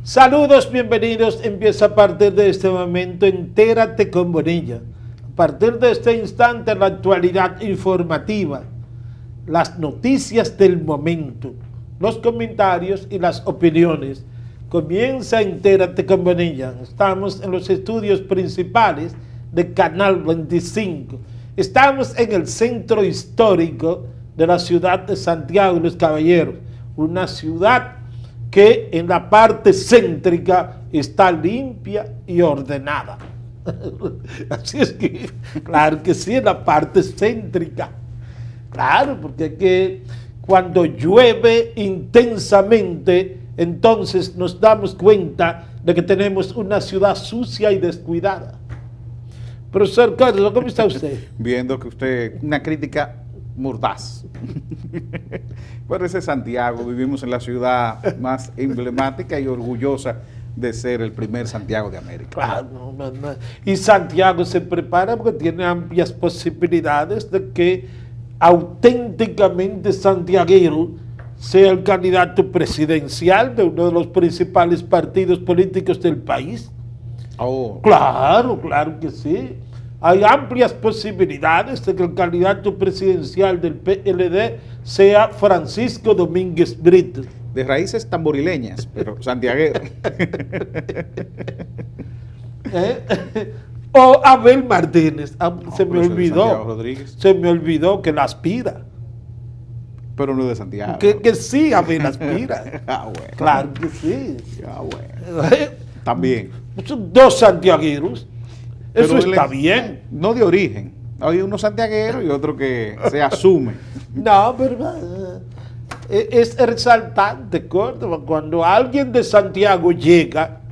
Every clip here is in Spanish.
Saludos, bienvenidos. Empieza a partir de este momento Entérate con Bonilla. A partir de este instante, la actualidad informativa, las noticias del momento, los comentarios y las opiniones. Comienza Entérate con Bonilla. Estamos en los estudios principales de Canal 25. Estamos en el centro histórico de la ciudad de Santiago de los Caballeros, una ciudad que en la parte céntrica está limpia y ordenada. Así es que, claro que sí, en la parte céntrica. Claro, porque es que cuando llueve intensamente, entonces nos damos cuenta de que tenemos una ciudad sucia y descuidada. Profesor Carlos, ¿cómo está usted? Viendo que usted, una crítica mordaz. Pero ese es Santiago, vivimos en la ciudad más emblemática y orgullosa de ser el primer Santiago de América. Claro, no. Y Santiago se prepara porque tiene amplias posibilidades de que auténticamente santiaguero sea el candidato presidencial de uno de los principales partidos políticos del país. Oh. Claro que sí. Hay amplias posibilidades de que el candidato presidencial del PLD sea Francisco Domínguez Brito. De raíces tamborileñas, pero santiaguero. O Abel Martínez. Se me olvidó. Se me olvidó que la aspira. Pero no de Santiago. Que sí, Abel aspira. Bueno. Claro que sí. Bueno. También. Son dos santiagueros. Eso pero está bien. No de origen. Hay uno santiaguero y otro que se asume. No, pero es resaltante, Córdoba. Cuando alguien de Santiago llega,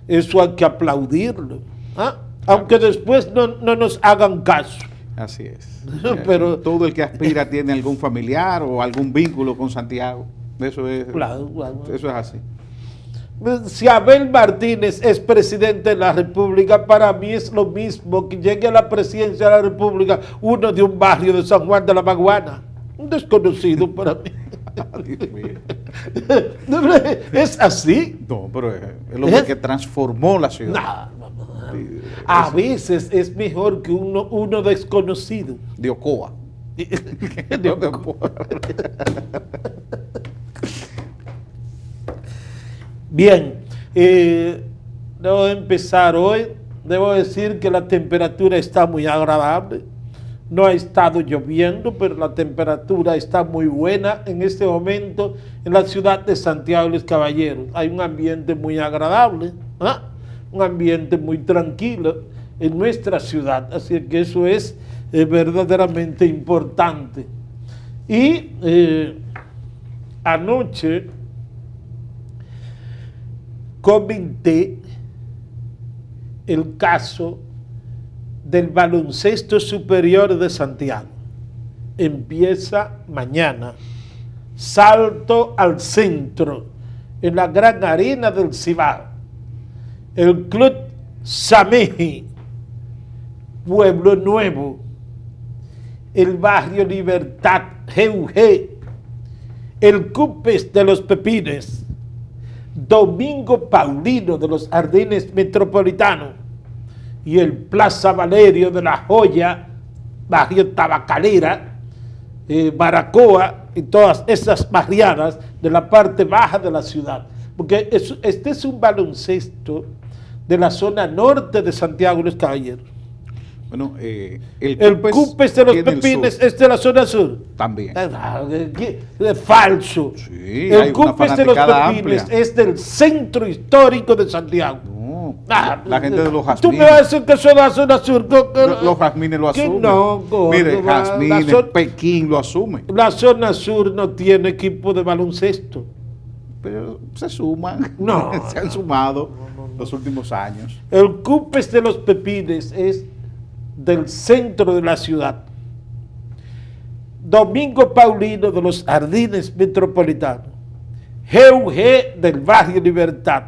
eso hay que aplaudirlo. ¿Ah? Aunque después no nos hagan caso. Así es. Pero todo el que aspira tiene algún familiar o algún vínculo con Santiago. Eso es, claro. Eso es así. Si Abel Martínez es presidente de la República, para mí es lo mismo que llegue a la presidencia de la República uno de un barrio de San Juan de la Maguana. Un desconocido para mí. Dios mío. ¿Es así? No, pero es el hombre que transformó la ciudad. No. A veces es mejor que uno desconocido. De Ocoa. De Ocoa. Bien, debo empezar hoy. Debo decir que la temperatura está muy agradable. No ha estado lloviendo, pero la temperatura está muy buena en este momento en la ciudad de Santiago de los Caballeros. Hay un ambiente muy agradable, un ambiente muy tranquilo en nuestra ciudad. Así que eso es verdaderamente importante. Y anoche comenté el caso del baloncesto superior de Santiago. Empieza mañana. Salto al centro en la gran arena del Cibao. El Club Sameji, Pueblo Nuevo, el barrio Libertad, GUG, el Cupes de los Pepines, Domingo Paulino de los Jardines Metropolitanos y el Plaza Valerio de la Joya, barrio Tabacalera, Baracoa y todas esas barriadas de la parte baja de la ciudad. Porque este es un baloncesto de la zona norte de Santiago de los Caballeros. Bueno, el Cupes de los Pepines es de la zona sur. También. Es falso. Sí, el Cupes de los Pepines amplia. Es del centro histórico de Santiago. No, la gente de los Jazmines. Tú me vas a decir que eso es la zona sur. Los Jazmines lo asumen. No, mire, Jazmines, Pekín lo asume. La zona sur no tiene equipo de baloncesto. Pero se suman. No. Se han sumado los últimos años. El Cupes de los Pepines es del centro de la ciudad. Domingo Paulino de los Jardines Metropolitanos. GUG del barrio Libertad.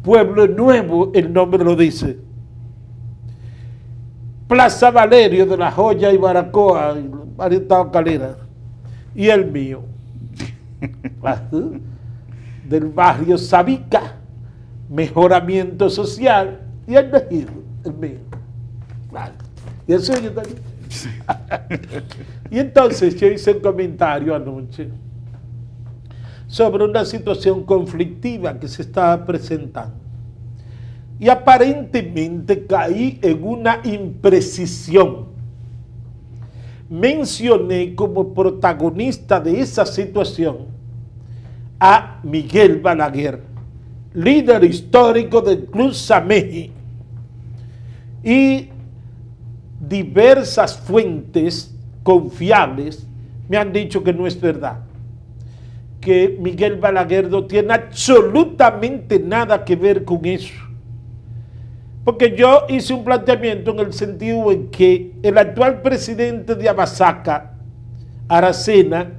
Pueblo Nuevo, el nombre lo dice. Plaza Valerio de la Joya y Baracoa, barrio Tabacalera. Y el mío. del barrio Sabica, mejoramiento social, y el elegido, el mío. Claro. Y el suyo también. Y entonces yo hice un comentario anoche sobre una situación conflictiva que se estaba presentando. Y aparentemente caí en una imprecisión. Mencioné como protagonista de esa situación a Miguel Balaguer, líder histórico del Club Sameji, y diversas fuentes confiables me han dicho que no es verdad, que Miguel Balaguer no tiene absolutamente nada que ver con eso. Porque yo hice un planteamiento en el sentido en que el actual presidente de Abasaca, Aracena,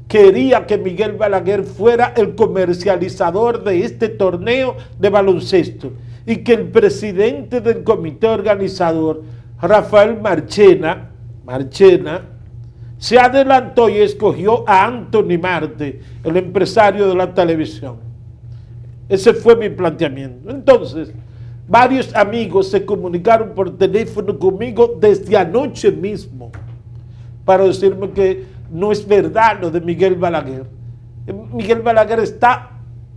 quería que Miguel Balaguer fuera el comercializador de este torneo de baloncesto y que el presidente del comité organizador, Rafael Marchena, se adelantó y escogió a Anthony Marte, el empresario de la televisión. Ese fue mi planteamiento. Entonces, varios amigos se comunicaron por teléfono conmigo desde anoche mismo para decirme que no es verdad lo de Miguel Balaguer. Miguel Balaguer está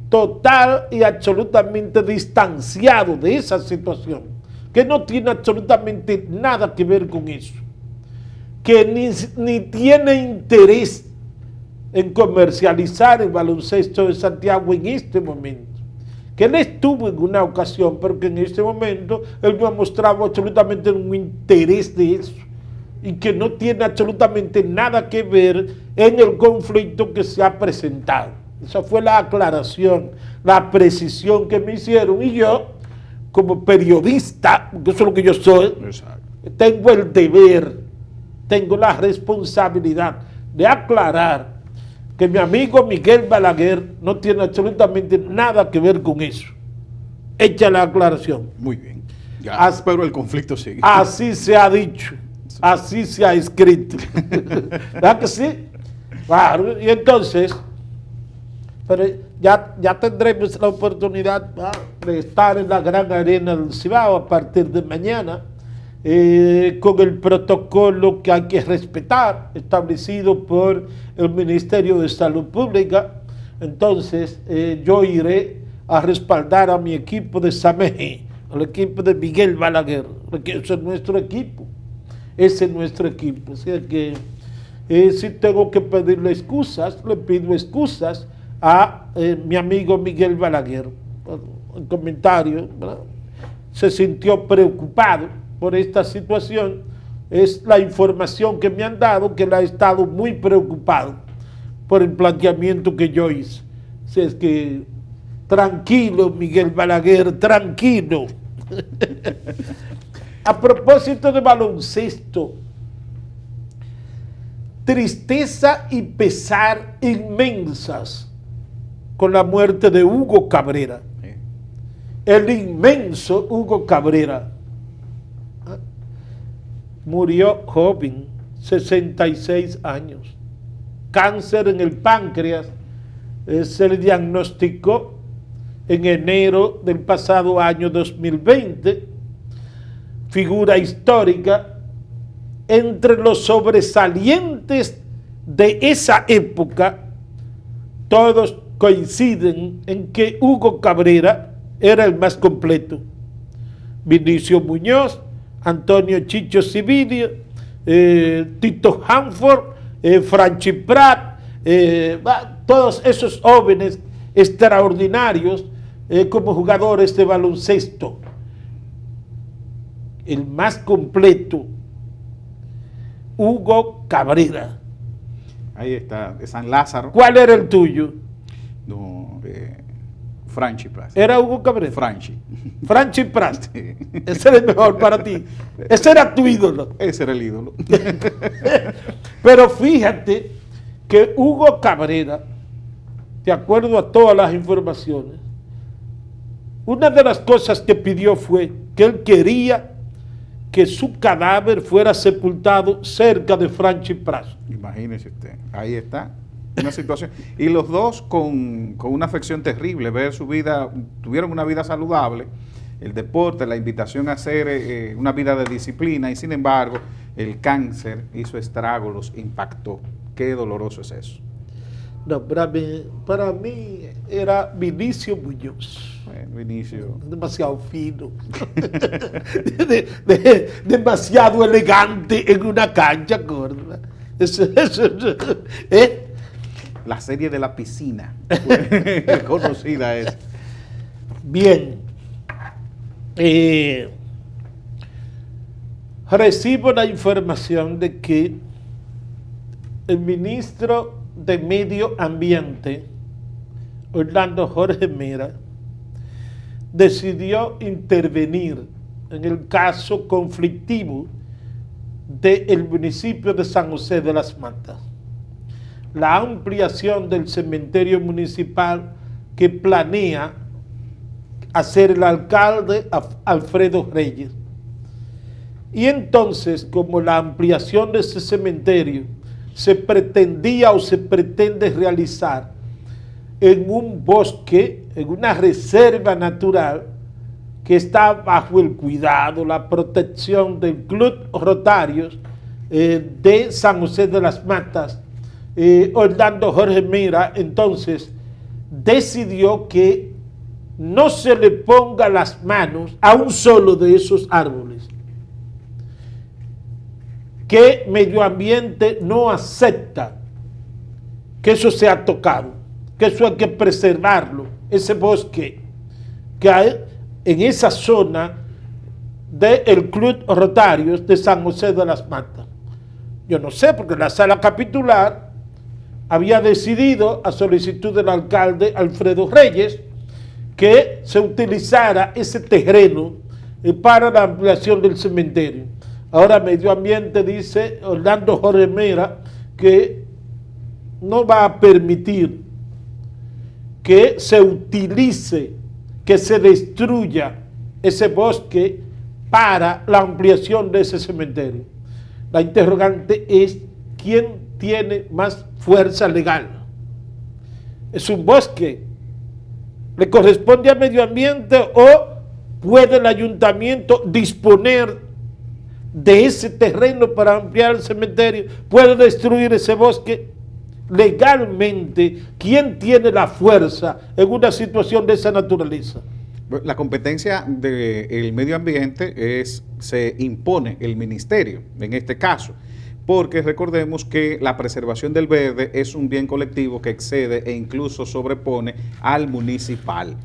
total y absolutamente distanciado de esa situación, que no tiene absolutamente nada que ver con eso, que ni tiene interés en comercializar el baloncesto de Santiago en este momento, que él estuvo en una ocasión, pero que en este momento él no ha mostrado absolutamente un interés de eso, y que no tiene absolutamente nada que ver en el conflicto que se ha presentado. Esa fue la aclaración, la precisión que me hicieron, y yo, como periodista, porque eso es lo que yo soy, tengo el deber, tengo la responsabilidad de aclarar que mi amigo Miguel Balaguer no tiene absolutamente nada que ver con eso. Hecha la aclaración. Muy bien. Ya, pero el conflicto sigue. Así se ha dicho, así se ha escrito. ¿Verdad que sí? Claro, y entonces, pero ya tendremos la oportunidad de estar en la gran arena del Cibao a partir de mañana, con el protocolo que hay que respetar, establecido por el Ministerio de Salud Pública. Entonces, yo iré a respaldar a mi equipo de Sameji, al equipo de Miguel Balaguer, porque ese es nuestro equipo, ese es nuestro equipo. Así que, si tengo que pedirle excusas, le pido excusas a mi amigo Miguel Balaguer. El comentario, ¿verdad? Se sintió preocupado por esta situación, es la información que me han dado, que él ha estado muy preocupado por el planteamiento que yo hice. Así es que, tranquilo, Miguel Balaguer, tranquilo. A propósito de baloncesto, tristeza y pesar inmensas con la muerte de Hugo Cabrera, el inmenso Hugo Cabrera. Murió joven, 66 años, cáncer en el páncreas, se le diagnosticó en enero del pasado año 2020, figura histórica, entre los sobresalientes de esa época, todos coinciden en que Hugo Cabrera era el más completo. Vinicio Muñoz, Antonio Chicho Civilio, Tito Hanford, Franchi Prat, todos esos jóvenes extraordinarios como jugadores de baloncesto. El más completo, Hugo Cabrera. Ahí está, de San Lázaro. ¿Cuál era el tuyo? No, Franchi Prat. ¿Era Hugo Cabrera? Franchi Prat. Sí. Ese era el mejor para ti. Ese era tu ídolo. Ese era el ídolo. Pero fíjate que Hugo Cabrera, de acuerdo a todas las informaciones, una de las cosas que pidió fue que él quería que su cadáver fuera sepultado cerca de Franchi Prat. Imagínese usted, ahí está. Una situación. Y los dos con una afección terrible, ver su vida, tuvieron una vida saludable, el deporte, la invitación a hacer una vida de disciplina, y sin embargo, el cáncer hizo estrago, los impactó. Qué doloroso es eso. No, para mí era Vinicio Muñoz. Bueno, Vinicio. Demasiado fino. Demasiado elegante en una cancha, gorda. ¿Eh? La serie de la piscina. Conocida es. Bien. Recibo la información de que el ministro de Medio Ambiente, Orlando Jorge Mera, decidió intervenir en el caso conflictivo del municipio de San José de las Matas. La ampliación del cementerio municipal que planea hacer el alcalde Alfredo Reyes. Y entonces, como la ampliación de ese cementerio se pretendía o se pretende realizar en un bosque, en una reserva natural que está bajo el cuidado, la protección del Club Rotarios de San José de las Matas, Orlando Jorge Mera entonces decidió que no se le ponga las manos a un solo de esos árboles, que Medio Ambiente no acepta que eso sea tocado, que eso hay que preservarlo, ese bosque que hay en esa zona del Club Rotarios de San José de las Matas. Yo no sé, porque la sala capitular había decidido, a solicitud del alcalde Alfredo Reyes, que se utilizara ese terreno para la ampliación del cementerio. Ahora Medio Ambiente dice, Orlando Jorge Mera, que no va a permitir que se utilice, que se destruya ese bosque para la ampliación de ese cementerio. La interrogante es, ¿quién tiene más fuerza legal? ¿Es un bosque? ¿Le corresponde a Medio Ambiente o puede el ayuntamiento disponer de ese terreno para ampliar el cementerio? ¿Puede destruir ese bosque? Legalmente, ¿quién tiene la fuerza en una situación de esa naturaleza? La competencia del medio ambiente se impone el ministerio, en este caso, porque recordemos que la preservación del verde es un bien colectivo que excede e incluso sobrepone al municipal.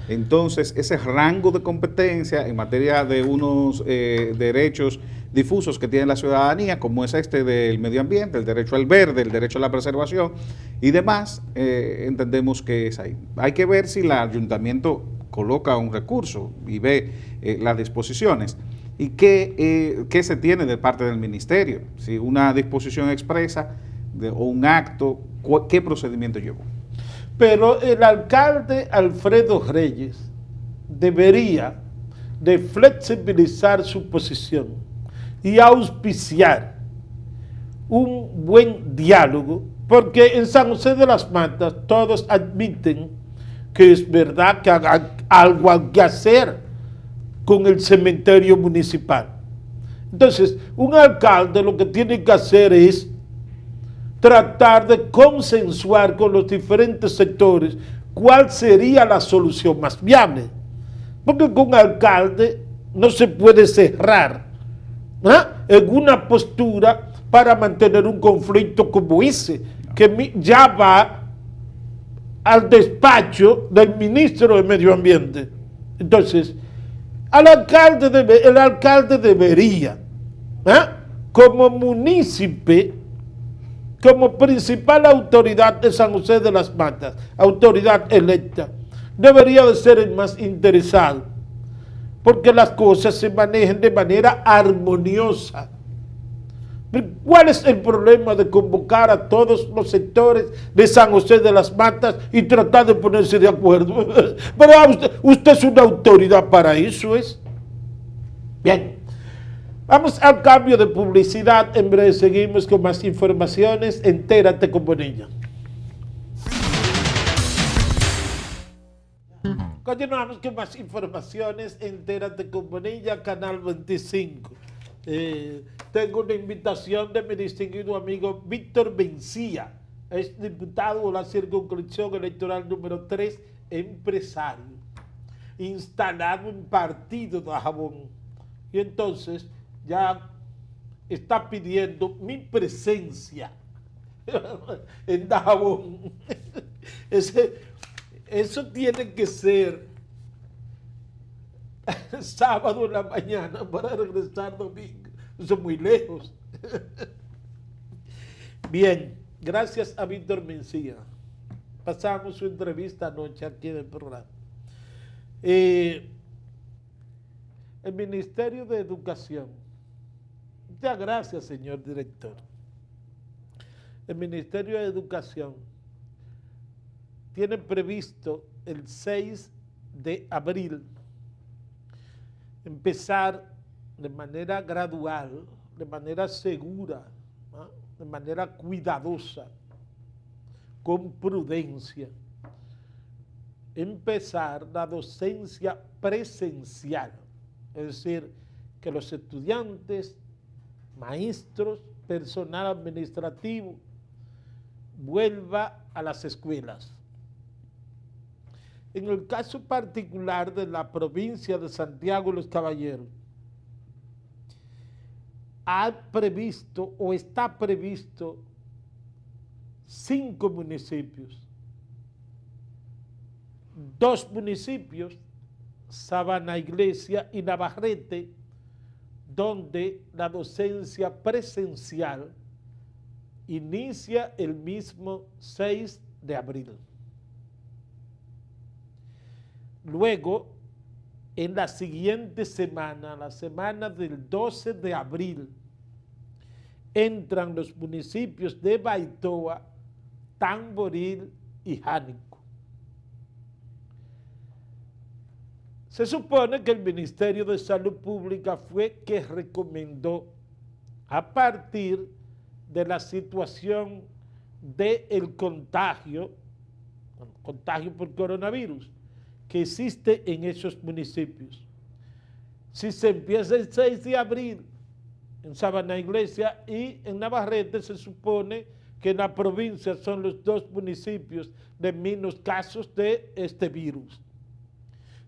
Entonces, ese rango de competencia en materia de unos derechos difusos que tiene la ciudadanía, como es este del medio ambiente, el derecho al verde, el derecho a la preservación y demás, entendemos que es ahí. Hay que ver si el ayuntamiento coloca un recurso y ve las disposiciones y qué se tiene de parte del ministerio, si una disposición expresa o un acto, qué procedimiento llevó. Pero el alcalde Alfredo Reyes debería de flexibilizar su posición y auspiciar un buen diálogo, porque en San José de las Matas todos admiten que es verdad que algo hay que hacer con el cementerio municipal. Entonces, un alcalde lo que tiene que hacer es tratar de consensuar con los diferentes sectores cuál sería la solución más viable. Porque con un alcalde no se puede cerrar en una postura para mantener un conflicto como ese, que ya va al despacho del ministro de Medio Ambiente. Entonces, el alcalde debería, como munícipe, como principal autoridad de San José de las Matas, autoridad electa, debería de ser el más interesado, porque las cosas se manejan de manera armoniosa. ¿Cuál es el problema de convocar a todos los sectores de San José de las Matas y tratar de ponerse de acuerdo? Pero usted es una autoridad para eso, ¿es? Bien. Vamos al cambio de publicidad. En breve seguimos con más informaciones. Entérate con Bonilla. Continuamos con más informaciones. Entérate con Bonilla, Canal 25. Tengo una invitación de mi distinguido amigo Víctor Mencía, es diputado de la circunscripción electoral número 3, empresario, instalado en Partido de Dajabón. Y entonces ya está pidiendo mi presencia en Dajabón. Eso tiene que ser sábado en la mañana para regresar domingo. Eso es muy lejos. Bien, gracias a Víctor Mencía. Pasamos su entrevista anoche aquí en el programa. El Ministerio de Educación. Muchas gracias, señor director. El Ministerio de Educación tiene previsto el 6 de abril empezar de manera gradual, de manera segura, ¿no?, de manera cuidadosa, con prudencia, empezar la docencia presencial, es decir, que los estudiantes, maestros, personal administrativo, vuelva a las escuelas. En el caso particular de la provincia de Santiago de los Caballeros, ha previsto o está previsto 5 municipios. 2 municipios, Sabana Iglesia y Navarrete, donde la docencia presencial inicia el mismo 6 de abril. Luego, en la siguiente semana, la semana del 12 de abril, entran los municipios de Baitoa, Tamboril y Jánico. Se supone que el Ministerio de Salud Pública fue que recomendó, a partir de la situación del contagio por coronavirus, que existe en esos municipios. Si se empieza el 6 de abril en Sabana Iglesia y en Navarrete, se supone que en la provincia son los 2 municipios de menos casos de este virus.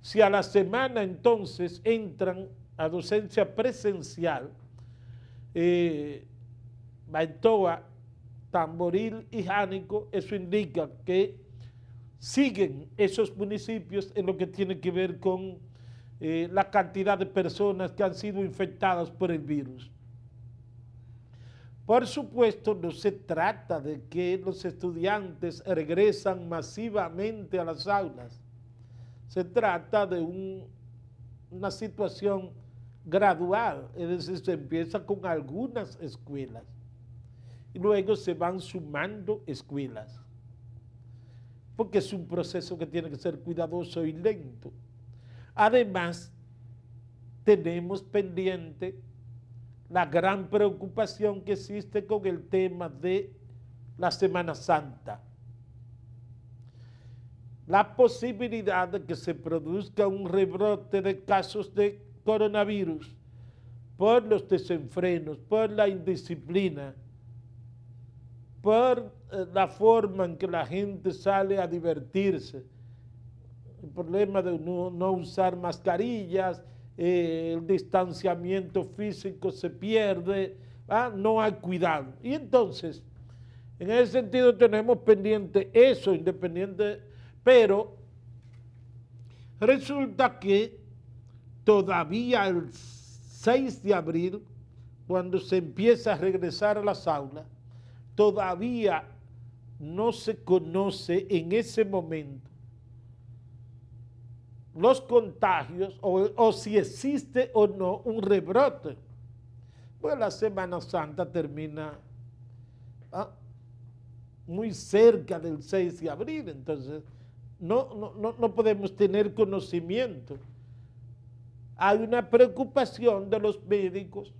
Si a la semana entonces entran a docencia presencial, Baitoa, Tamboril y Jánico, eso indica que siguen esos municipios en lo que tiene que ver con la cantidad de personas que han sido infectadas por el virus. Por supuesto, no se trata de que los estudiantes regresan masivamente a las aulas. Se trata de una situación gradual, es decir, se empieza con algunas escuelas y luego se van sumando escuelas, porque es un proceso que tiene que ser cuidadoso y lento. Además, tenemos pendiente la gran preocupación que existe con el tema de la Semana Santa. La posibilidad de que se produzca un rebrote de casos de coronavirus por los desenfrenos, por la indisciplina, por la forma en que la gente sale a divertirse, el problema de no usar mascarillas, el distanciamiento físico se pierde, no hay cuidado. Y entonces, en ese sentido tenemos pendiente eso, independiente, pero resulta que todavía el 6 de abril, cuando se empieza a regresar a las aulas, todavía no se conoce en ese momento los contagios o si existe o no un rebrote. Pues la Semana Santa termina muy cerca del 6 de abril, entonces no podemos tener conocimiento. Hay una preocupación de los médicos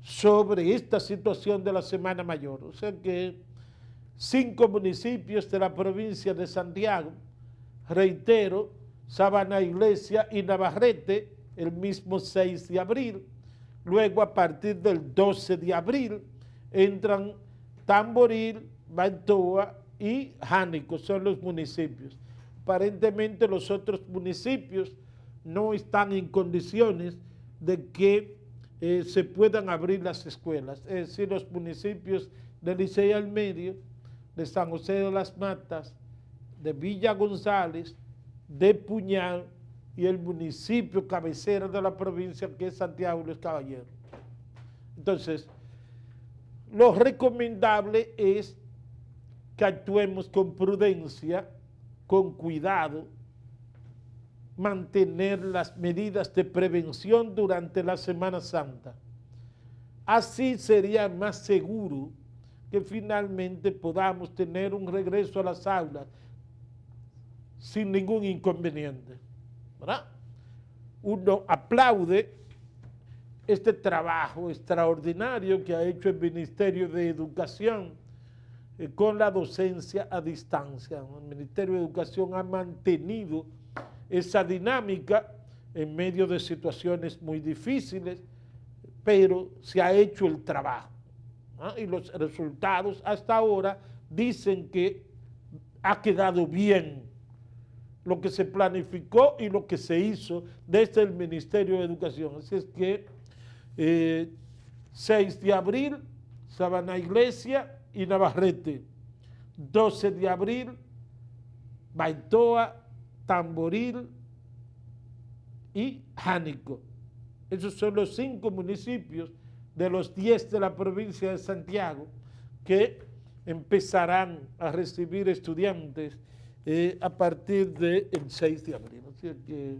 sobre esta situación de la Semana Mayor. O sea que 5 municipios de la provincia de Santiago reitero, Sabana Iglesia y Navarrete el mismo 6 de abril. Luego, a partir del 12 de abril, entran Tamboril, Baitoa y Jánico, son los municipios. Aparentemente los otros municipios no están en condiciones de que se puedan abrir las escuelas, es decir, los municipios de Licey al Medio, de San José de las Matas, de Villa González, de Puñal y el municipio cabecera de la provincia, que es Santiago de los Caballeros. Entonces, lo recomendable es que actuemos con prudencia, con cuidado, mantener las medidas de prevención durante la Semana Santa. Así sería más seguro que finalmente podamos tener un regreso a las aulas sin ningún inconveniente, ¿verdad? Uno aplaude este trabajo extraordinario que ha hecho el Ministerio de Educación con la docencia a distancia. El Ministerio de Educación ha mantenido esa dinámica en medio de situaciones muy difíciles, pero se ha hecho el trabajo, ¿no? Y los resultados hasta ahora dicen que ha quedado bien lo que se planificó y lo que se hizo desde el Ministerio de Educación. Así es que 6 de abril, Sabana Iglesia y Navarrete. 12 de abril, Baitoa, Tamboril y Jánico. Esos son los 5 municipios de los 10 de la provincia de Santiago que empezarán a recibir estudiantes a partir del 6 de abril. Así que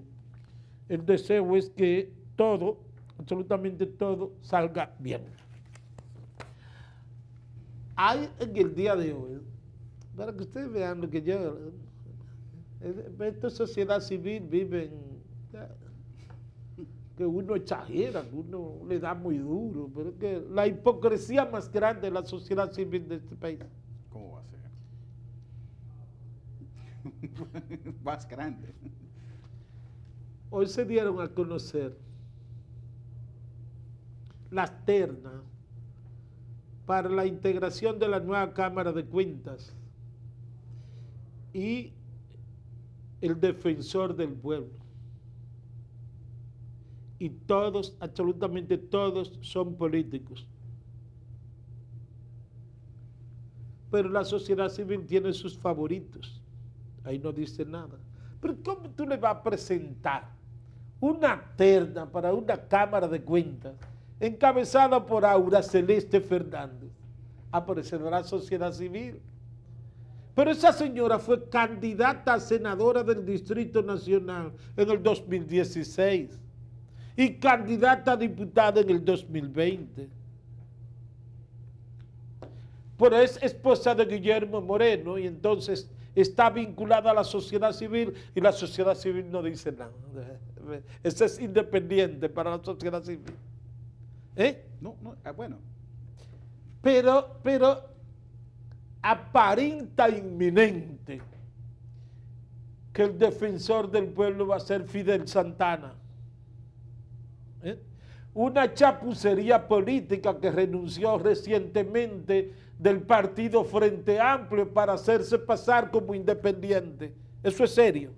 el deseo es que todo, absolutamente todo, salga bien. Hay en el día de hoy, para que ustedes vean lo que yo, esta sociedad civil vive en, que uno exagera, que uno le da muy duro, pero es que la hipocresía más grande de la sociedad civil de este país. ¿Cómo va a ser? Más grande. Hoy se dieron a conocer las ternas para la integración de la nueva Cámara de Cuentas y el defensor del pueblo. Y todos, absolutamente todos, son políticos. Pero la sociedad civil tiene sus favoritos. Ahí no dice nada. Pero ¿cómo tú le vas a presentar una terna para una Cámara de Cuentas encabezada por Aura Celeste Fernández? Aparecer la sociedad civil. Pero esa señora fue candidata a senadora del Distrito Nacional en el 2016 y candidata a diputada en el 2020. Pero es esposa de Guillermo Moreno y entonces está vinculada a la sociedad civil y la sociedad civil no dice nada. Eso es independiente para la sociedad civil. No, bueno. Pero aparenta inminente que el defensor del pueblo va a ser Fidel Santana. Una chapucería política que renunció recientemente del partido Frente Amplio para hacerse pasar como independiente. Eso es serio.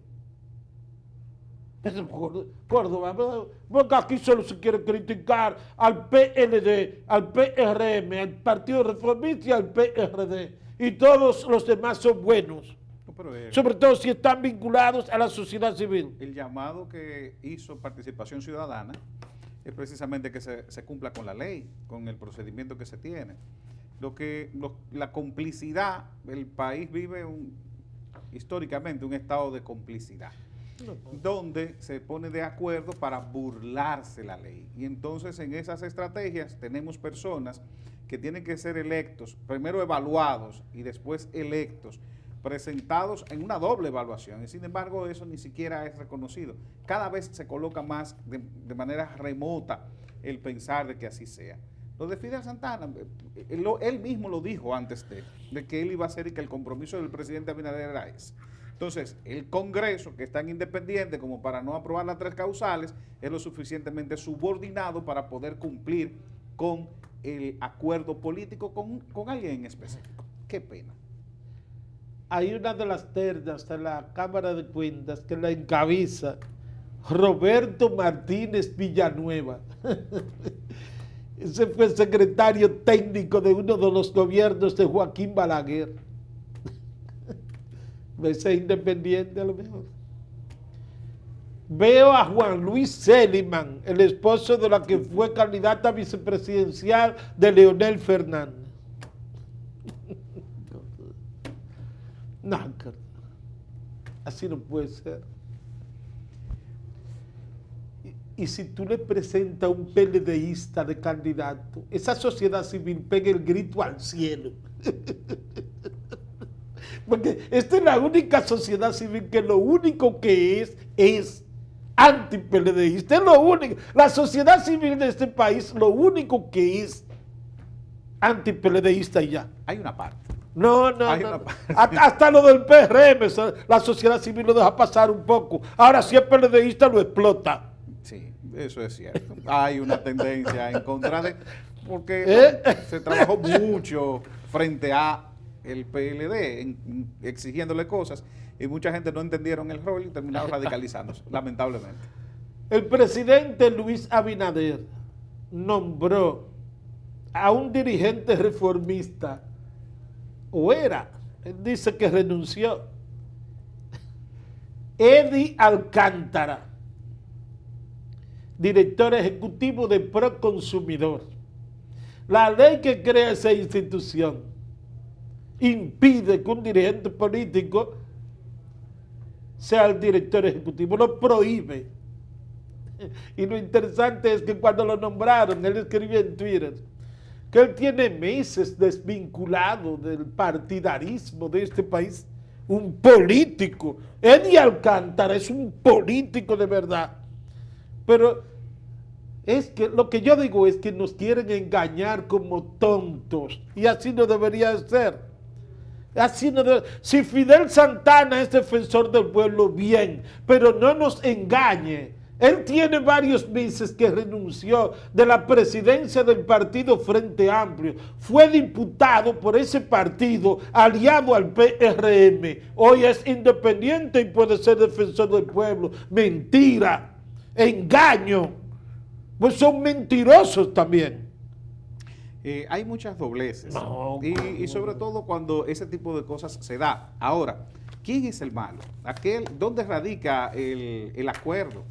Córdoba, porque aquí solo se quiere criticar al PLD, al PRM, al Partido Reformista y al PRD. Y todos los demás son buenos. Sobre todo si están vinculados a la sociedad civil. El llamado que hizo Participación Ciudadana es precisamente que se cumpla con la ley, con el procedimiento que se tiene. La complicidad, el país vive históricamente un estado de complicidad, donde se pone de acuerdo para burlarse la ley. Y entonces en esas estrategias tenemos personas que tienen que ser electos, primero evaluados y después electos, presentados en una doble evaluación, y sin embargo eso ni siquiera es reconocido. Cada vez se coloca más de manera remota el pensar de que así sea. Lo de Fidel Santana, él mismo lo dijo antes de que él iba a hacer y que el compromiso del presidente Abinader era ese. Entonces, el Congreso, que es tan independiente como para no aprobar las 3 causales, es lo suficientemente subordinado para poder cumplir con el acuerdo político con alguien en específico. Qué pena. Hay una de las ternas de la Cámara de Cuentas que la encabeza Roberto Martínez Villanueva. Ese fue secretario técnico de uno de los gobiernos de Joaquín Balaguer. Ese es independiente a lo mejor. Veo a Juan Luis Seliman, el esposo de la que fue candidata vicepresidencial de Leonel Fernández. No, así no puede ser. Y si tú le presentas a un PLDista de candidato, esa sociedad civil pega el grito al cielo. Porque esta es la única sociedad civil que lo único que es anti-PLDista. Es lo único. La sociedad civil de este país lo único que es anti-PLDista y ya. Hay una parte. No. Hasta lo del PRM, la sociedad civil lo deja pasar un poco. Ahora si es PLDista lo explota. Sí, eso es cierto. Hay una tendencia en contra de... Porque se trabajó mucho frente a el PLD, exigiéndole cosas, y mucha gente no entendieron el rol y terminaron radicalizándose, lamentablemente. El presidente Luis Abinader nombró a un dirigente reformista, o era, él dice que renunció, Eddie Alcántara, director ejecutivo de Proconsumidor. La ley que crea esa institución impide que un dirigente político sea el director ejecutivo, lo prohíbe. Y lo interesante es que cuando lo nombraron, él escribió en Twitter que él tiene meses desvinculado del partidarismo de este país, un político. Eddie Alcántara es un político de verdad. Pero es que lo que yo digo es que nos quieren engañar como tontos y así no debería ser. Así no debe. Si Fidel Santana es defensor del pueblo, bien, pero no nos engañe. Él tiene varios meses que renunció de la presidencia del partido Frente Amplio. Fue diputado por ese partido aliado al PRM. Hoy es independiente y puede ser defensor del pueblo. Mentira, engaño. Pues son mentirosos también. Hay muchas dobleces No, y sobre todo cuando ese tipo de cosas se da. Ahora, ¿quién es el malo? ¿Dónde radica el acuerdo?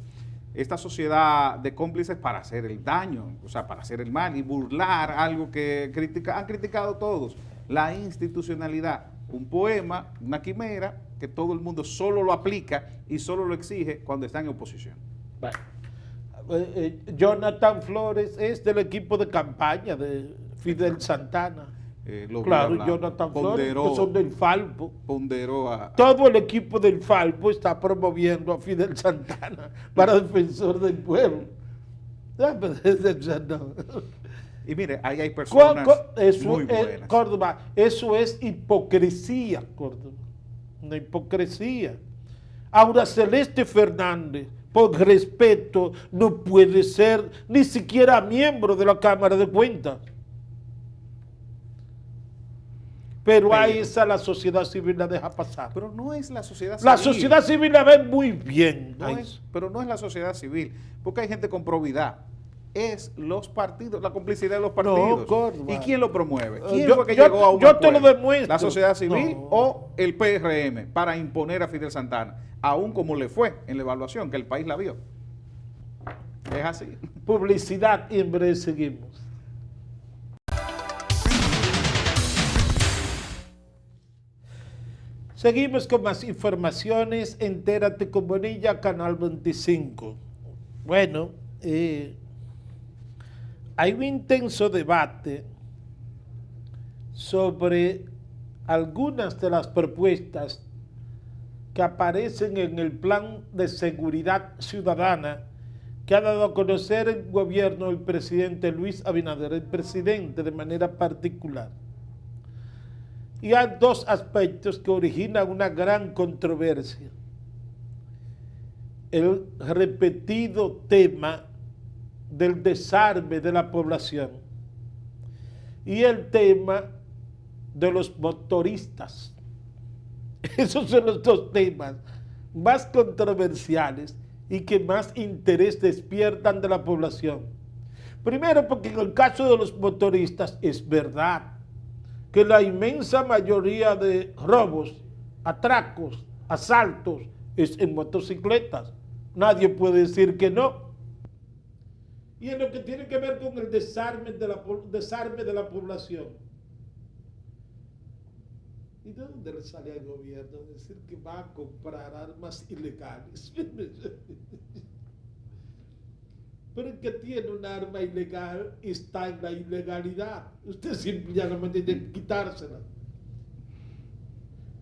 Esta sociedad de cómplices para hacer el daño, o sea, para hacer el mal y burlar algo que han criticado todos, la institucionalidad. Un poema, una quimera, que todo el mundo solo lo aplica y solo lo exige cuando está en oposición. Bueno. Jonathan Flores es del equipo de campaña de Fidel Santana. Claro, Jonathan Flores, que son del Falpo. Todo el equipo del Falpo está promoviendo a Fidel Santana para defensor del pueblo. Y mire, ahí hay personas muy buenas. Córdoba, eso es hipocresía, Córdoba. Una hipocresía. Ahora Celeste Fernández, por respeto, no puede ser ni siquiera miembro de la Cámara de Cuentas. Pero ahí esa la sociedad civil la deja pasar. Pero no es la sociedad civil. La sociedad civil la ve muy bien. Pero no es la sociedad civil, porque hay gente con probidad. Es los partidos, la complicidad de los partidos. No, ¿Y quién lo promueve? ¿Quién fue que llegó a un acuerdo? Yo te lo demuestro. ¿La sociedad civil o el PRM para imponer a Fidel Santana? Aún como le fue en la evaluación, que el país la vio. Es así. Publicidad y en breve seguimos. Seguimos con más informaciones. Entérate con Bonilla, Canal 25. Bueno, hay un intenso debate sobre algunas de las propuestas que aparecen en el Plan de Seguridad Ciudadana que ha dado a conocer el gobierno del presidente Luis Abinader, el presidente de manera particular. Y hay dos aspectos que originan una gran controversia. El repetido tema del desarme de la población y el tema de los motoristas. Esos son los dos temas más controversiales y que más interés despiertan de la población. Primero, porque en el caso de los motoristas es verdad que la inmensa mayoría de robos, atracos, asaltos es en motocicletas. Nadie puede decir que no. Y en lo que tiene que ver con el desarme de la población. ¿Y de dónde le sale al gobierno decir que va a comprar armas ilegales? Pero el que tiene un arma ilegal está en la ilegalidad. Usted simplemente tiene que quitársela.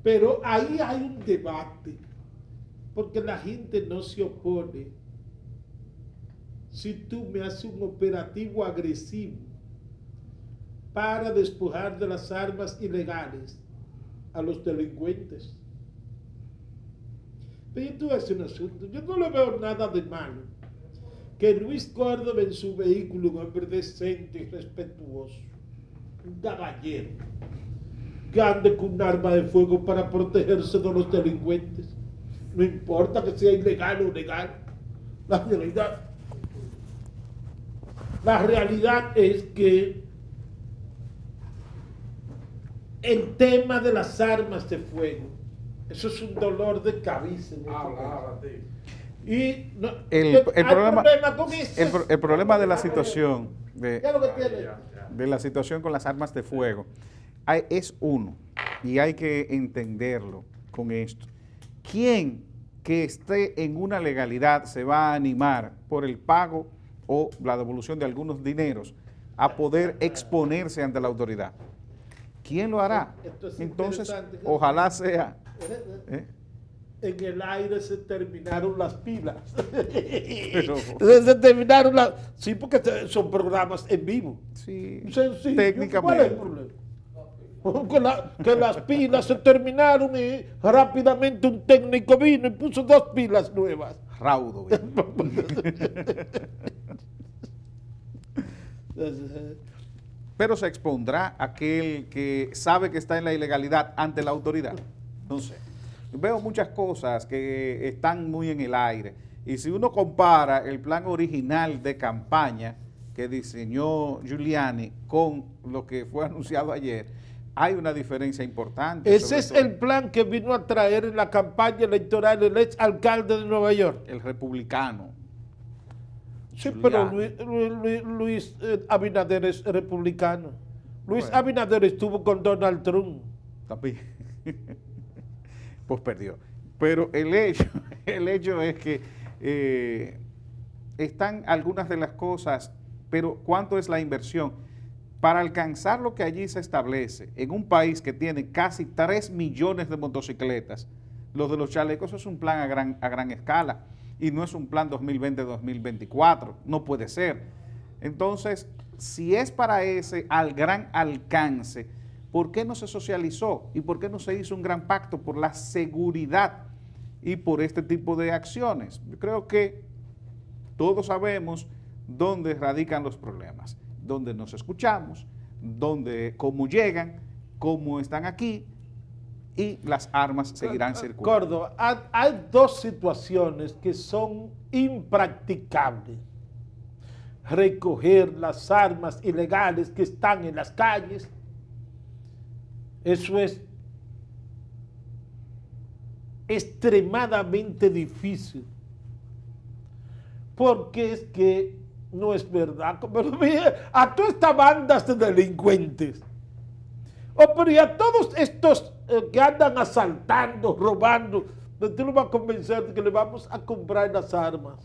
Pero ahí hay un debate, porque la gente no se opone. Si tú me haces un operativo agresivo para despojar de las armas ilegales a los delincuentes. Pero tú haces un asunto. Yo no le veo nada de malo que Luis Córdoba en su vehículo, un hombre decente y respetuoso, un caballero, que ande con un arma de fuego para protegerse de los delincuentes. No importa que sea ilegal o legal. La realidad es que el tema de las armas de fuego, eso es un dolor de cabeza. Y no, el problema de la ¿Qué situación es lo que tiene? de la situación con las armas de fuego es uno, y hay que entenderlo con esto. ¿Quién que esté en una legalidad se va a animar por el pago o la devolución de algunos dineros a poder exponerse ante la autoridad? ¿Quién lo hará? Entonces, ojalá sea. En el aire se terminaron las pilas. Pero, Se terminaron las... Sí, porque son programas en vivo. sí, Sencillo. técnicamente. ¿Cuál es el problema? Que las pilas se terminaron y rápidamente un técnico vino y puso 2 pilas nuevas. Raudo. Pero se expondrá aquel que sabe que está en la ilegalidad ante la autoridad. No sé. Veo muchas cosas que están muy en el aire. Y si uno compara el plan original de campaña que diseñó Giuliani con lo que fue anunciado ayer, hay una diferencia importante. Ese es el plan que vino a traer en la campaña electoral el ex alcalde de Nueva York. El republicano. Sí, Giuliani. pero Luis Abinader es republicano. Luis Bueno. Abinader estuvo con Donald Trump. También. Pues perdió. Pero el hecho es que están algunas de las cosas, pero ¿cuánto es la inversión? Para alcanzar lo que allí se establece, en un país que tiene casi 3 millones de motocicletas, lo de los chalecos es un plan a gran escala y no es un plan 2020-2024, no puede ser. Entonces, si es para ese gran alcance, ¿por qué no se socializó? ¿Y por qué no se hizo un gran pacto por la seguridad y por este tipo de acciones? Yo creo que todos sabemos dónde radican los problemas, dónde nos escuchamos, cómo llegan, cómo están aquí, y las armas seguirán circulando. Córdoba, hay 2 situaciones que son impracticables. Recoger las armas ilegales que están en las calles. Eso es extremadamente difícil, porque es que no es verdad. Pero mira, a todas estas bandas de delincuentes, pero y a todos estos que andan asaltando, robando, tú lo vas a convencer de que le vamos a comprar las armas.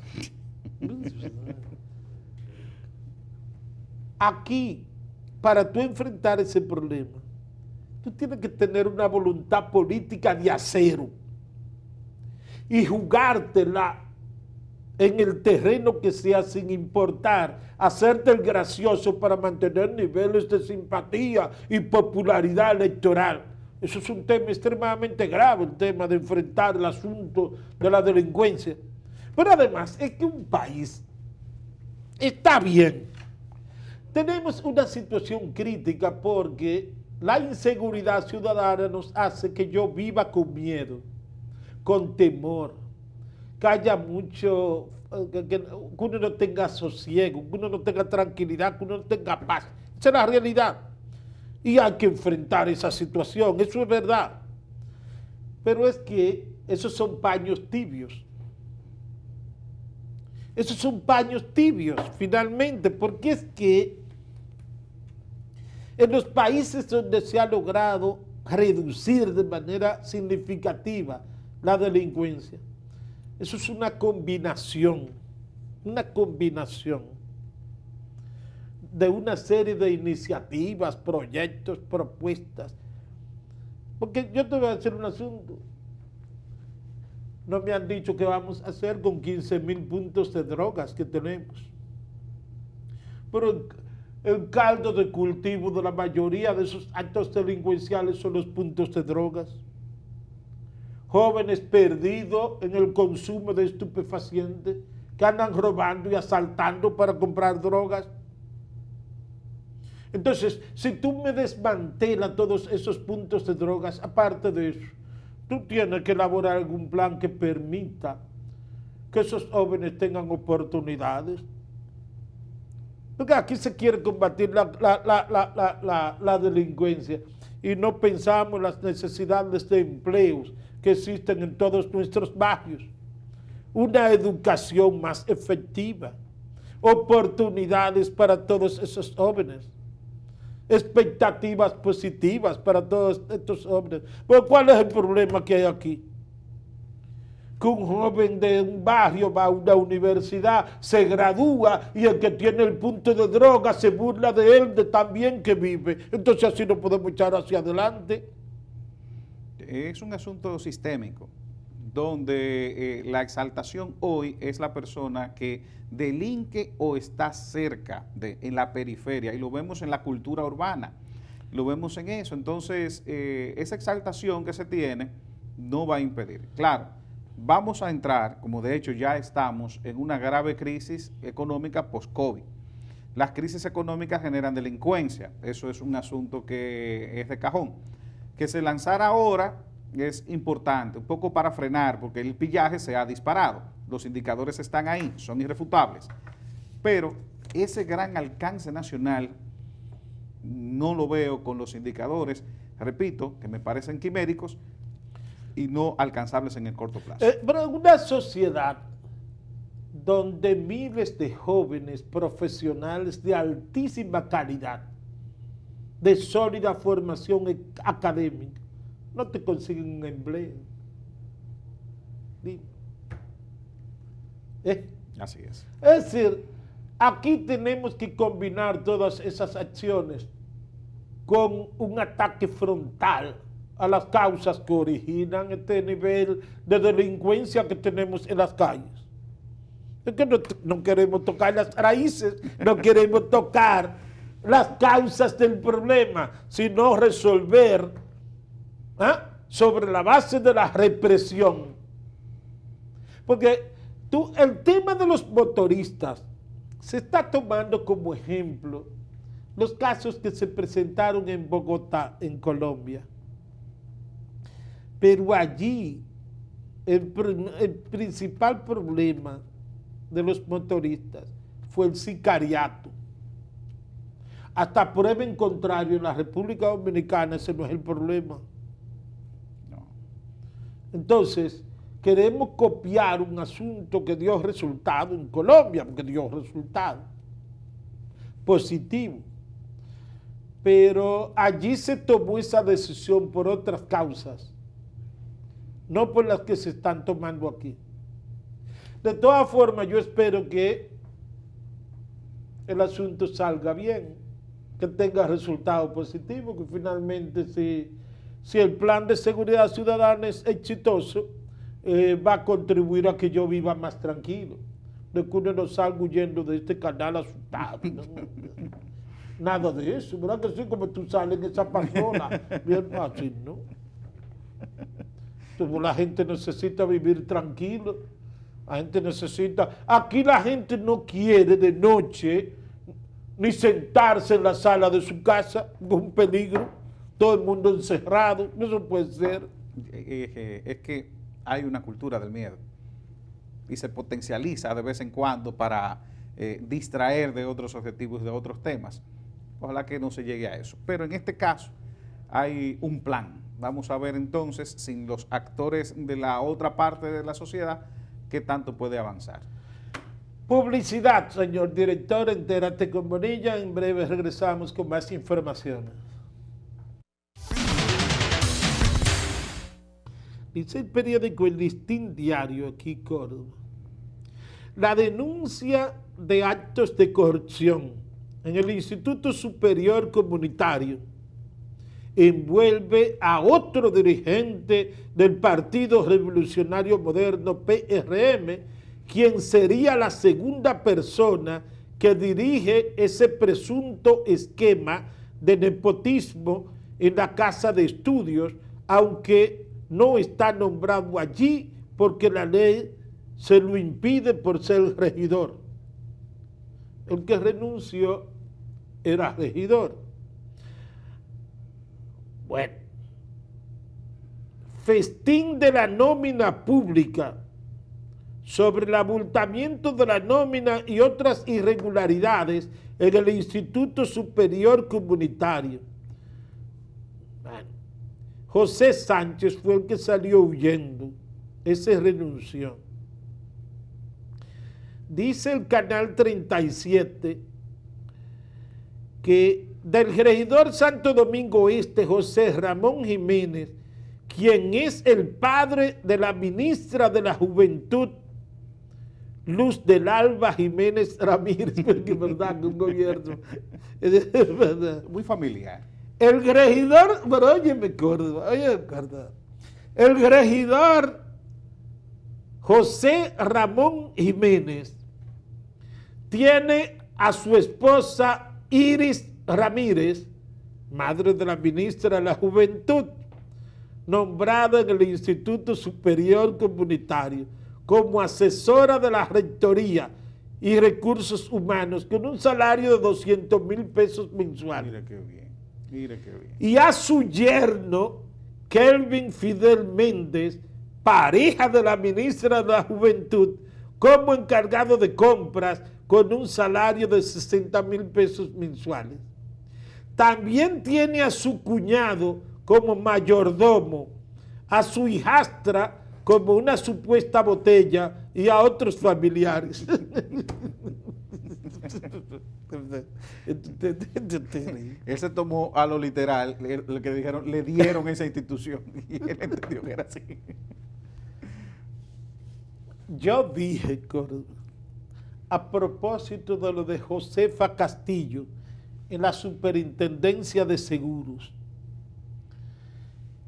Aquí, para tú enfrentar ese problema, tú tienes que tener una voluntad política de acero y jugártela en el terreno que sea, sin importar, hacerte el gracioso para mantener niveles de simpatía y popularidad electoral. Eso es un tema extremadamente grave, el tema de enfrentar el asunto de la delincuencia. Pero además es que un país está bien. Tenemos una situación crítica porque la inseguridad ciudadana nos hace que yo viva con miedo, con temor, que haya mucho, que uno no tenga sosiego, que uno no tenga tranquilidad, que uno no tenga paz. Esa es la realidad. Y hay que enfrentar esa situación, eso es verdad. Pero es que esos son paños tibios. Esos son paños tibios, finalmente, porque es que en los países donde se ha logrado reducir de manera significativa la delincuencia, eso es una combinación de una serie de iniciativas, proyectos, propuestas. Porque yo te voy a decir un asunto. No me han dicho qué vamos a hacer con 15,000 puntos de drogas que tenemos. Pero el caldo de cultivo de la mayoría de esos actos delincuenciales son los puntos de drogas. Jóvenes perdidos en el consumo de estupefacientes que andan robando y asaltando para comprar drogas. Entonces, si tú me desmantelas todos esos puntos de drogas, aparte de eso, tú tienes que elaborar algún plan que permita que esos jóvenes tengan oportunidades. Porque aquí se quiere combatir la delincuencia y no pensamos en las necesidades de empleos que existen en todos nuestros barrios. Una educación más efectiva, oportunidades para todos esos jóvenes, expectativas positivas para todos estos jóvenes. Pero ¿cuál es el problema que hay aquí? Que un joven de un barrio va a una universidad, se gradúa y el que tiene el punto de droga se burla de él, de tan bien que vive. Entonces así no podemos echar hacia adelante. Es un asunto sistémico, donde la exaltación hoy es la persona que delinque o está cerca, en la periferia, y lo vemos en la cultura urbana, lo vemos en eso. Entonces, esa exaltación que se tiene no va a impedir. Claro, vamos a entrar, como de hecho ya estamos, en una grave crisis económica post-COVID. Las crisis económicas generan delincuencia, eso es un asunto que es de cajón. Que se lanzara ahora es importante, un poco para frenar, porque el pillaje se ha disparado. Los indicadores están ahí, son irrefutables. Pero ese gran alcance nacional no lo veo con los indicadores, repito, que me parecen quiméricos y no alcanzables en el corto plazo. Pero en una sociedad donde miles de jóvenes profesionales de altísima calidad, de sólida formación académica, no te consiguen un empleo. Así es. Es decir, aquí tenemos que combinar todas esas acciones con un ataque frontal a las causas que originan este nivel de delincuencia que tenemos en las calles. Es que no queremos tocar las raíces, no queremos tocar las causas del problema, sino resolver sobre la base de la represión. Porque el tema de los motoristas se está tomando como ejemplo los casos que se presentaron en Bogotá, en Colombia. Pero allí el principal problema de los motoristas fue el sicariato. Hasta prueba en contrario, en la República Dominicana ese no es el problema. No. Entonces, queremos copiar un asunto que dio resultado en Colombia, porque dio resultado positivo. Pero allí se tomó esa decisión por otras causas, no por las que se están tomando aquí. De todas formas, yo espero que el asunto salga bien, que tenga resultados positivos, que finalmente si el plan de seguridad ciudadana es exitoso, va a contribuir a que yo viva más tranquilo, de que uno no salga huyendo de este canal asustado. Nada de eso, ¿verdad que sí? Como tú sales en esa pasola, bien así, ¿no? Entonces, la gente necesita vivir tranquilo, la gente necesita... Aquí la gente no quiere de noche ni sentarse en la sala de su casa con un peligro, todo el mundo encerrado, eso puede ser. Es que hay una cultura del miedo y se potencializa de vez en cuando para distraer de otros objetivos, de otros temas. Ojalá que no se llegue a eso. Pero en este caso hay un plan. Vamos a ver entonces, sin los actores de la otra parte de la sociedad, qué tanto puede avanzar. Publicidad, señor director, entérate con Bonilla. En breve regresamos con más informaciones. Dice el periódico El Listín Diario, aquí Córdoba. La denuncia de actos de corrupción en el Instituto Superior Comunitario envuelve a otro dirigente del Partido Revolucionario Moderno, PRM, quien sería la segunda persona que dirige ese presunto esquema de nepotismo en la Casa de Estudios, aunque no está nombrado allí porque la ley se lo impide por ser regidor. El que renunció era regidor. Bueno, festín de la nómina pública, sobre el abultamiento de la nómina y otras irregularidades en el Instituto Superior Comunitario. Bueno, José Sánchez fue el que salió huyendo, ese renunció. Dice el Canal 37 que del regidor Santo Domingo Este, José Ramón Jiménez, quien es el padre de la ministra de la Juventud, Luz del Alba Jiménez Ramírez, porque es verdad que un gobierno, es verdad. Muy familiar. El regidor, pero óyeme, Córdoba, el regidor José Ramón Jiménez tiene a su esposa Iris Ramírez, madre de la ministra de la Juventud, nombrada en el Instituto Superior Comunitario como asesora de la Rectoría y Recursos Humanos con un salario de 200,000 pesos mensuales. Mira qué bien, mira qué bien. Y a su yerno, Kelvin Fidel Méndez, pareja de la ministra de la Juventud, como encargado de compras con un salario de 60,000 pesos mensuales. También tiene a su cuñado como mayordomo, a su hijastra como una supuesta botella y a otros familiares. Él se tomó a lo literal, lo que dijeron, le dieron esa institución y él entendió que era así. Yo dije, Córdoba, a propósito de lo de Josefa Castillo en la Superintendencia de Seguros,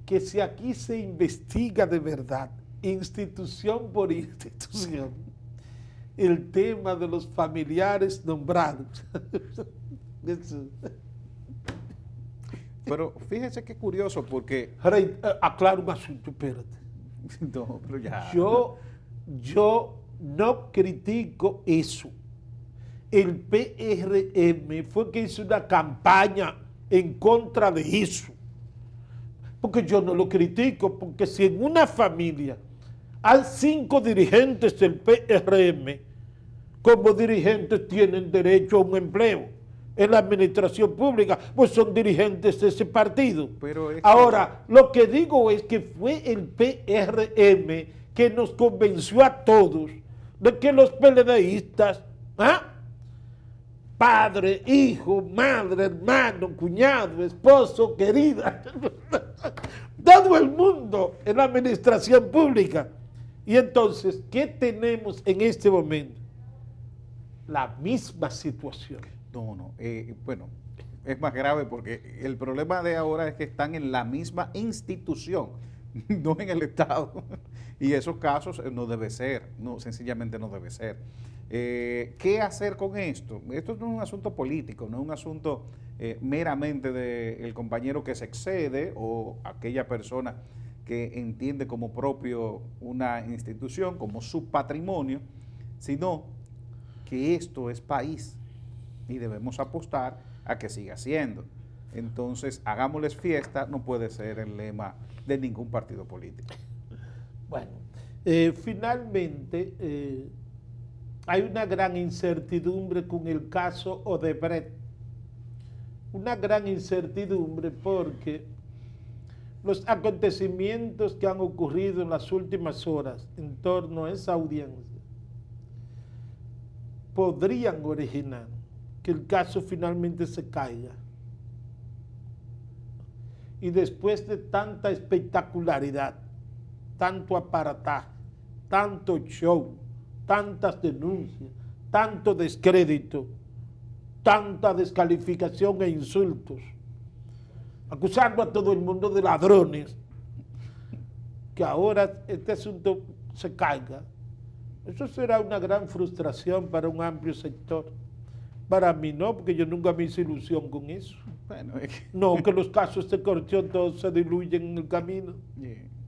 que si aquí se investiga de verdad, institución por institución, el tema de los familiares nombrados. Pero fíjese qué curioso porque... Rey, aclaro un asunto, espérate. No, pero ya... Yo no critico eso. El PRM fue que hizo una campaña en contra de eso. Porque yo no lo critico, porque si en una familia hay 5 dirigentes del PRM, como dirigentes tienen derecho a un empleo en la administración pública, pues son dirigentes de ese partido. Pero es ahora, lo que digo es que fue el PRM que nos convenció a todos de que los PLDistas, padre, hijo, madre, hermano, cuñado, esposo, querida, todo el mundo en la administración pública. Y entonces, ¿qué tenemos en este momento? La misma situación. No, bueno, es más grave porque el problema de ahora es que están en la misma institución, no en el Estado. Y esos casos no debe ser, no, sencillamente no debe ser. ¿Qué hacer con esto? Esto no es un asunto político, no es un asunto meramente del compañero que se excede o aquella persona que entiende como propio una institución, como su patrimonio, sino que esto es país y debemos apostar a que siga siendo. Entonces, hagámosles fiesta, no puede ser el lema de ningún partido político. Bueno, finalmente hay una gran incertidumbre con el caso Odebrecht. Una gran incertidumbre porque los acontecimientos que han ocurrido en las últimas horas en torno a esa audiencia podrían originar que el caso finalmente se caiga. Y después de tanta espectacularidad, tanto aparataje, tanto show, tantas denuncias, tanto descrédito, tanta descalificación e insultos, acusando a todo el mundo de ladrones, que ahora este asunto se caiga, eso será una gran frustración para un amplio sector. Para mí no, porque yo nunca me hice ilusión con eso. Bueno, No, que los casos de corrupción todos se diluyen en el camino.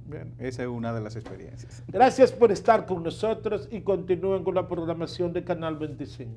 bueno, esa es una de las experiencias. Gracias por estar con nosotros y continúen con la programación de Canal 25.